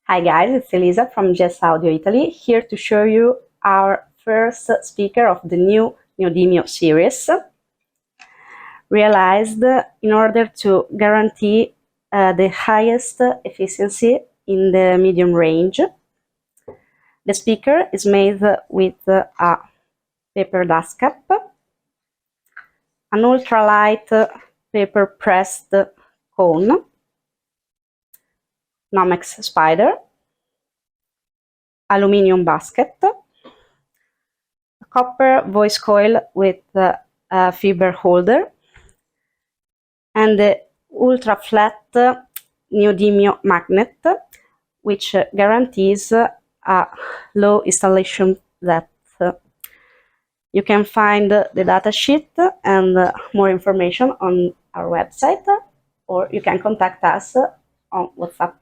Hi guys, it's Elisa from Jess Audio Italy, here to show you our first speaker of the new NEODIMIO series, realized in order to guarantee the highest efficiency in the medium range. The speaker is made with a paper dust cap, an ultralight paper pressed cone, Nomex spider, aluminium basket, a copper voice coil with a fiber holder, and the ultra flat NEODIMIO magnet, which guarantees a low installation depth. You can find the datasheet and more information on our website, or you can contact us on WhatsApp.